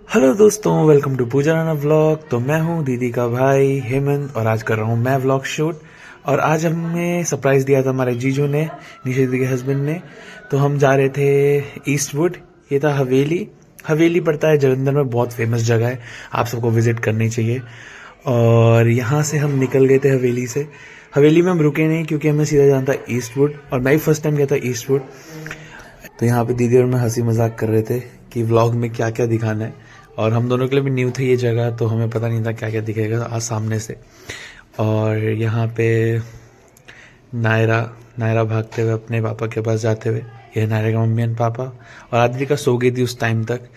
Hello दोस्तों, welcome to Pooja Rana vlog. तो मैं हूँ दीदी का भाई हेमंत और आज कर रहा हूँ मैं व्लॉग शूट। और आज हमें सरप्राइज दिया था हमारे जीजू ने, निशा दीदी के हस्बैंड ने। तो हम जा रहे थे ईस्टवुड। ये था हवेली। हवेली पड़ता है जलंधर में, बहुत फेमस जगह है, आप सबको विजिट करनी चाहिए। और यहाँ से हम निकल गए थे हवेली से। हवेली में हम रुके नहीं क्योंकि हमें सीधा जाना था ईस्टवुड, और मैं ही फर्स्ट टाइम गया था ईस्टवुड। तो यहाँ पे दीदी और मैं हंसी मजाक कर रहे थे कि व्लॉग में क्या क्या दिखाना है, और हम दोनों के लिए भी न्यू थे ये जगह, तो हमें पता नहीं था क्या क्या दिखेगा आज सामने से। और यहाँ पे नायरा नायरा भागते हुए अपने पापा के पास जाते हुए, यह नायरा का मम्मी एंड पापा। और आद्रिका सो गई थी उस टाइम तक,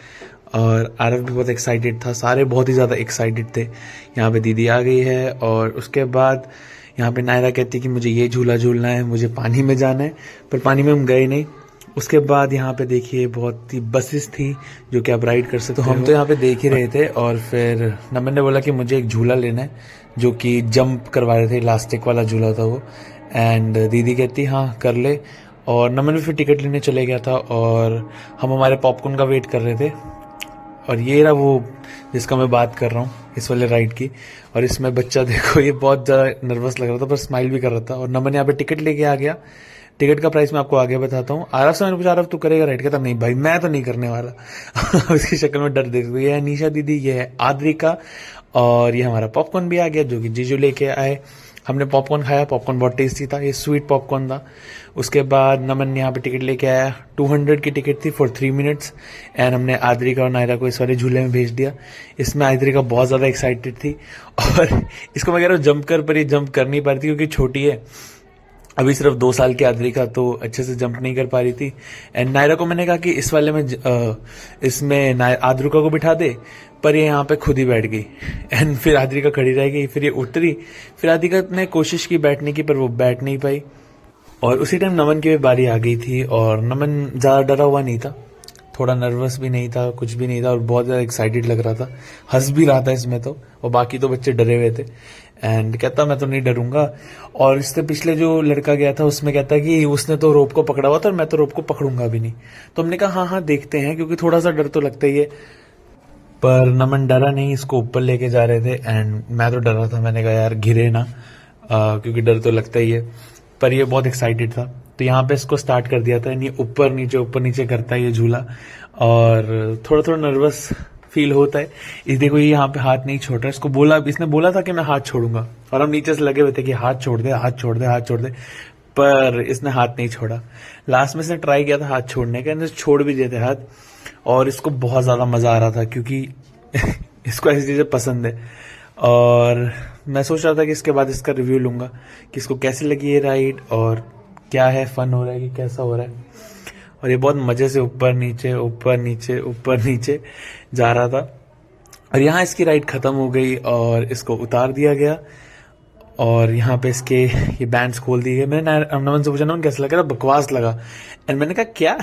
और आरव भी बहुत एक्साइटेड था, सारे बहुत ही ज़्यादा एक्साइटेड थे। यहाँ पे दीदी आ गई है, और उसके बाद यहाँ पे नायरा कहती कि मुझे ये झूला झूलना है, मुझे पानी में जाना है, पर पानी में हम गए नहीं। उसके बाद यहाँ पे देखिए बहुत ही बसेस थी जो कि आप राइड कर सकते हो। तो हम तो यहाँ पे देख ही रहे थे, और फिर नमन ने बोला कि मुझे एक झूला लेना है, जो कि जंप करवा रहे थे, इलास्टिक वाला झूला था वो। एंड दीदी कहती हाँ कर ले, और नमन भी फिर टिकट लेने चले गया था, और हम हमारे पॉपकॉर्न का वेट कर रहे थे। और ये रहा वो जिसका मैं बात कर रहा हूँ, इस वाले राइड की। और इसमें बच्चा देखो, ये बहुत ज़्यादा नर्वस लग रहा था पर स्माइल भी कर रहा था। और नमन यहाँ पे टिकट लेके आ गया। टिकट का प्राइस मैं आपको आगे बताता हूँ। आरव से मैंने पूछा, आरव तू करेगा राइड? कहता नहीं भाई, मैं तो नहीं करने वाला। उसकी शक्ल में डर देख सकते। ये है निशा दीदी, ये है आद्रिका, और ये हमारा पॉपकॉर्न भी आ गया जो कि जीजू लेके आए। हमने पॉपकॉर्न खाया, पॉपकॉर्न बहुत टेस्टी था, ये स्वीट पॉपकॉर्न था। उसके बाद नमन यहाँ पे टिकट लेके आया, 200 की टिकट थी फॉर 3 मिनट्स। एंड हमने आद्रिका और नायरा को इस वाले झूले में भेज दिया। इसमें आद्रिका बहुत ज़्यादा एक्साइटेड थी, और इसको मैं कह रहा हूँ जंप कर, पर ये जंप कर नहीं पा रही थी क्योंकि छोटी है, अभी सिर्फ 2 साल की आद्रिका, तो अच्छे से जंप नहीं कर पा रही थी। एंड नायरा को मैंने कहा कि इस वाले में इसमें आद्रिका को बिठा दे, पर ये यहाँ पे खुद ही बैठ गई। एंड फिर आद्रिका खड़ी रह गई, फिर ये उतरी, फिर आद्रिका ने कोशिश की बैठने की, पर वो बैठ नहीं पाई। और उसी टाइम नमन की भी बारी आ गई थी, और नमन ज़्यादा डरा हुआ नहीं था, थोड़ा नर्वस भी नहीं था, कुछ भी नहीं था, और बहुत ज़्यादा एक्साइटेड लग रहा था, हंस भी रहा था इसमें तो। और बाकी तो बच्चे डरे हुए थे। एंड कहता मैं तो नहीं डरूंगा। और इससे पिछले जो लड़का गया था उसमें कहता कि उसने तो रोप को पकड़ा हुआ था और मैं तो रोप को पकड़ूंगा भी नहीं। तो हमने कहा हाँ हाँ देखते हैं, क्योंकि थोड़ा सा डर तो लगता ही है। पर नमन डरा नहीं, इसको ऊपर लेके जा रहे थे, एंड मैं तो डर रहा था। मैंने कहा यार गिरे ना, क्योंकि डर तो लगता ही है। पर ये बहुत एक्साइटेड था, तो यहाँ पे इसको स्टार्ट कर दिया था। ये ऊपर नीचे करता है ये झूला, और थोड़ा थोड़ा नर्वस फील होता है। इस देखो ये यहाँ पे हाथ नहीं छोड़ रहा, इसने बोला था कि मैं हाथ छोड़ूंगा, और हम नीचे से लगे हुए थे कि हाथ छोड़ दे, हाथ छोड़ दे, हाथ छोड़ दे, पर इसने हाथ नहीं छोड़ा। लास्ट में इसने ट्राई किया था हाथ छोड़ने का, छोड़ भी दिए थे हाथ। और इसको बहुत ज्यादा मजा आ रहा था, क्योंकि इसको ऐसी चीजें पसंद है। और मैं सोच रहा था कि इसके बाद इसका रिव्यू लूंगा कि इसको कैसी लगी ये राइड, और क्या है, फन हो रहा है कि कैसा हो रहा है। और ये बहुत मजे से ऊपर नीचे ऊपर नीचे ऊपर नीचे जा रहा था। और यहाँ इसकी राइड खत्म हो गई, और इसको उतार दिया गया, और यहाँ पे इसके ये बैंड्स खोल दिए गए। मैंने नमन से पूछा, नमन कैसा लगा? बकवास लगा। एंड मैंने कहा क्या?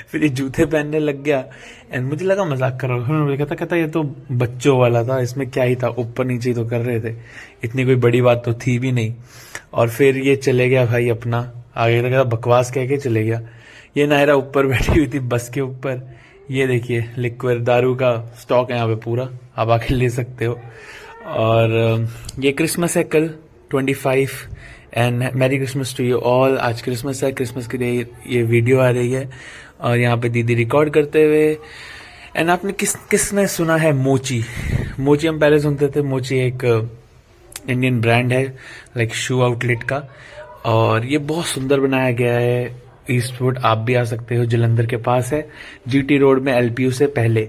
फिर ये जूते पहनने लग गया, एंड मुझे लगा मजाक कर रहा हूँ। कहता ये तो बच्चों वाला था, इसमें क्या ही था, ऊपर नीचे तो कर रहे थे, इतनी कोई बड़ी बात तो थी भी नहीं। और फिर ये चले गया भाई अपना आगे, लगा बकवास कह के चले गया। ये नायरा ऊपर बैठी हुई थी बस के ऊपर। ये देखिए लिक्विड दारू का स्टॉक है यहाँ पे पूरा, आप आके ले सकते हो। और ये क्रिसमस है कल 25, and merry Christmas to you all. आज क्रिसमस है, क्रिसमस के लिए ये वीडियो आ रही है, और यहाँ पे दीदी रिकॉर्ड करते हुए। एंड आपने किसने सुना है मोची? मोची हम पहले सुनते थे। मोची एक इंडियन ब्रांड है, लाइक शू आउटलेट का, और ये बहुत सुंदर बनाया गया है। ईस्टवुड आप भी आ सकते हो, जलंधर के पास है, जीटी रोड में, एलपीयू से पहले।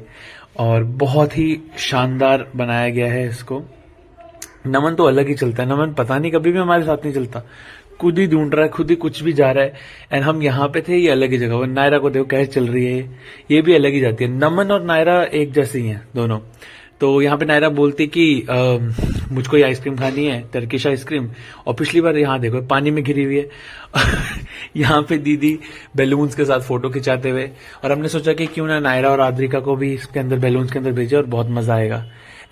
और बहुत ही शानदार बनाया गया है इसको। नमन तो अलग ही चलता है, नमन पता नहीं कभी भी हमारे साथ नहीं चलता, खुद ही ढूंढ रहा है, खुद ही कुछ भी जा रहा है। एंड हम यहाँ पे थे, ये अलग ही जगह। नायरा को देखो कैसे चल रही है, ये भी अलग ही जाती है। नमन और नायरा एक जैसे ही हैं दोनों। तो यहाँ पे नायरा बोलती कि मुझको ये आइसक्रीम खानी है, टर्किश आइसक्रीम। और पिछली बार यहाँ देखो पानी में घिरी हुई है। यहाँ पे दीदी बैलून्स के साथ फोटो खिंचाते हुए, और हमने सोचा कि क्यों ना नायरा और आद्रिका को भी इसके अंदर बैलून्स के अंदर भेजे, और बहुत मजा आएगा।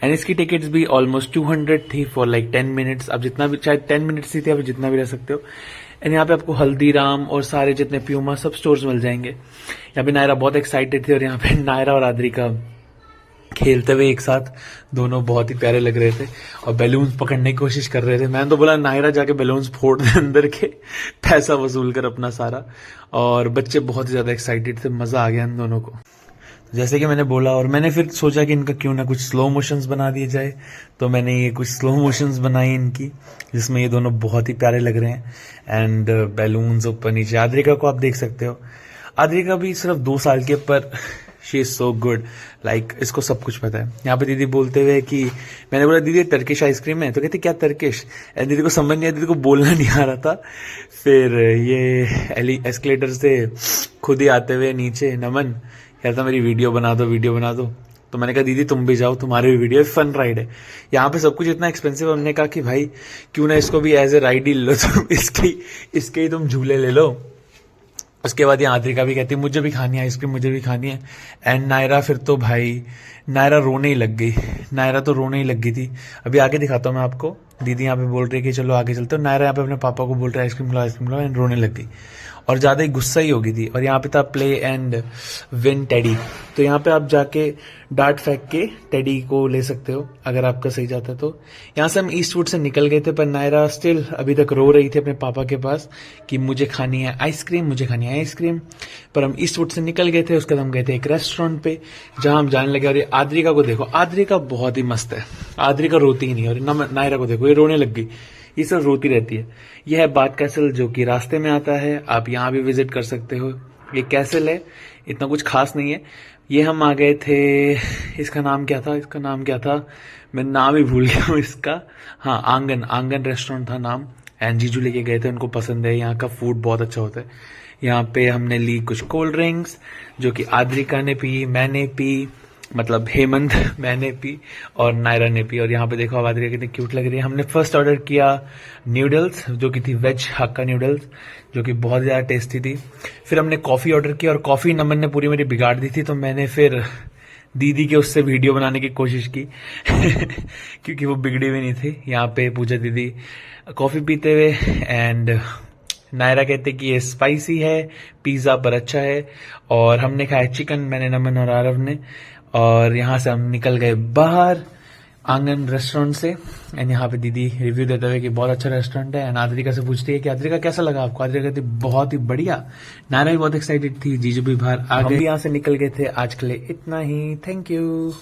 एंड इसकी टिकट्स भी ऑलमोस्ट 200 थी फॉर लाइक 10 मिनट्स। अब जितना भी, शायद 10 मिनट्स ही थे, अब जितना भी रह सकते हो। एंड यहाँ पे आपको हल्दीराम और सारे जितने प्यूमा सब स्टोर्स मिल जाएंगे। यहाँ पे नायरा बहुत एक्साइटेड थी, और यहाँ पे नायरा और आद्रिका खेलते हुए एक साथ दोनों बहुत ही प्यारे लग रहे थे और बैलून्स पकड़ने की कोशिश कर रहे थे। मैंने तो बोला नायरा जाके बैलून्स फोड़ दे अंदर के, पैसा वसूल कर अपना सारा। और बच्चे बहुत ही ज्यादा एक्साइटेड थे, मजा आ गया इन दोनों को। जैसे कि मैंने बोला, और मैंने फिर सोचा कि इनका क्यों ना कुछ स्लो मोशंस बना दिए जाए, तो मैंने ये कुछ स्लो मोशंस बनाई इनकी, जिसमें ये दोनों बहुत ही प्यारे लग रहे हैं। एंड बैलून्स ऊपर नीचे। आद्रिका को आप देख सकते हो, आद्रिका भी सिर्फ 2 साल के, पर she is so good, like इसको सब कुछ पता है। यहाँ पे दीदी बोलते हुए कि मैंने बोला दीदी टर्किश आइसक्रीम है, तो कहती क्या टर्किश, एंड दीदी को समझ नहीं आया, दीदी को बोलना नहीं आ रहा था। फिर ये एस्केलेटर से खुद ही आते हुए नीचे नमन कहता मेरी वीडियो बना दो, वीडियो बना दो। तो मैंने कहा दीदी तुम भी जाओ, तुम्हारी भी वीडियो, फन राइड है। यहाँ पे सब कुछ इतना एक्सपेंसिव, हमने कहा कि भाई क्यों ना इसको भी एज ए राइड ही लो, तुम इसके ही तुम झूले ले लो। उसके बाद यहाँ आद्रिका भी कहती है मुझे भी खानी है आइसक्रीम, मुझे भी खानी है। एंड नायरा, फिर तो भाई नायरा रोने ही लग गई, नायरा तो रोने ही लग गई थी। अभी आगे दिखाता हूँ मैं आपको। दीदी यहाँ पे बोल रही है कि चलो आगे चलते हो, नायरा यहाँ पे अपने पापा को बोल रहे हैं आइसक्रीम लो, एंड रोने लग गई और ज्यादा ही गुस्सा ही हो गई थी। और यहाँ पे था प्ले एंड विन टेडी, तो यहाँ पे आप जाके डार्ट फेंक के टेडी को ले सकते हो अगर आपका सही जाता है तो। यहाँ से हम ईस्टवुड से निकल गए थे, पर नायरा स्टिल अभी तक रो रही थी अपने पापा के पास कि मुझे खानी है आइसक्रीम, मुझे खानी है आइसक्रीम। पर हम ईस्टवुड से निकल गए थे, उसके बाद हम गए थे एक रेस्टोरेंट पे जहां हम जाने लगे। और ये आद्रिका को देखो, आद्रिका बहुत ही मस्त है, आद्रिका रोती ही नहीं। और नायरा को देखो, ये रोने लग गई, ये सब रोती रहती है। यह है बाथ कैसल जो कि रास्ते में आता है, आप यहाँ भी विजिट कर सकते हो। ये कैसल है, इतना कुछ खास नहीं है। ये हम आ गए थे, इसका नाम क्या था, मैं नाम ही भूल गया हूँ इसका। हाँ, आंगन रेस्टोरेंट था नाम। एंड जीजू लेके गए थे, उनको पसंद है, यहाँ का फूड बहुत अच्छा होता है। यहाँ पे हमने ली कुछ कोल्ड ड्रिंक्स जो कि आद्रिका ने पी, मैंने पी, मतलब हेमंत मैंने पी और नायरा ने पी। और यहाँ पे देखो आद्रिका कितनी क्यूट लग रही है। हमने फर्स्ट ऑर्डर किया नूडल्स जो कि थी वेज हक्का नूडल्स, जो कि बहुत ज़्यादा टेस्टी थी। फिर हमने कॉफ़ी ऑर्डर किया और कॉफ़ी नमन ने पूरी मेरी बिगाड़ दी थी, तो मैंने फिर दीदी के उससे वीडियो बनाने की कोशिश की क्योंकि वो बिगड़ी भी नहीं थी। यहाँ पे पूजा दीदी कॉफ़ी पीते हुए, एंड नायरा कहते कि ये स्पाइसी है, पिज़्ज़ा पर अच्छा है। और हमने खाया चिकन, मैंने, नमन और आरव ने। और यहाँ से हम निकल गए बाहर आंगन रेस्टोरेंट से। एंड यहाँ पे दीदी रिव्यू देते हुए कि बहुत अच्छा रेस्टोरेंट है। एंड आद्रिका से पूछती है कि आद्रिका कैसा लगा आपको, आद्रिका कहती बहुत ही बढ़िया। नायरा भी बहुत एक्साइटेड थी, जीजू भी बाहर आ गए। हम भी यहाँ से निकल गए थे। आज के लिए इतना ही, थैंक यू।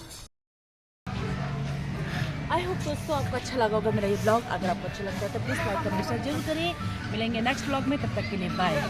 आई होप दोस्तों आपको अच्छा लगा होगा मेरा ये ब्लॉग। अगर आपको अच्छा लगता है तो प्लीज़ लाइक कमेंट शेयर जरूर करें। मिलेंगे नेक्स्ट ब्लॉग में, तब तक के लिए बाय।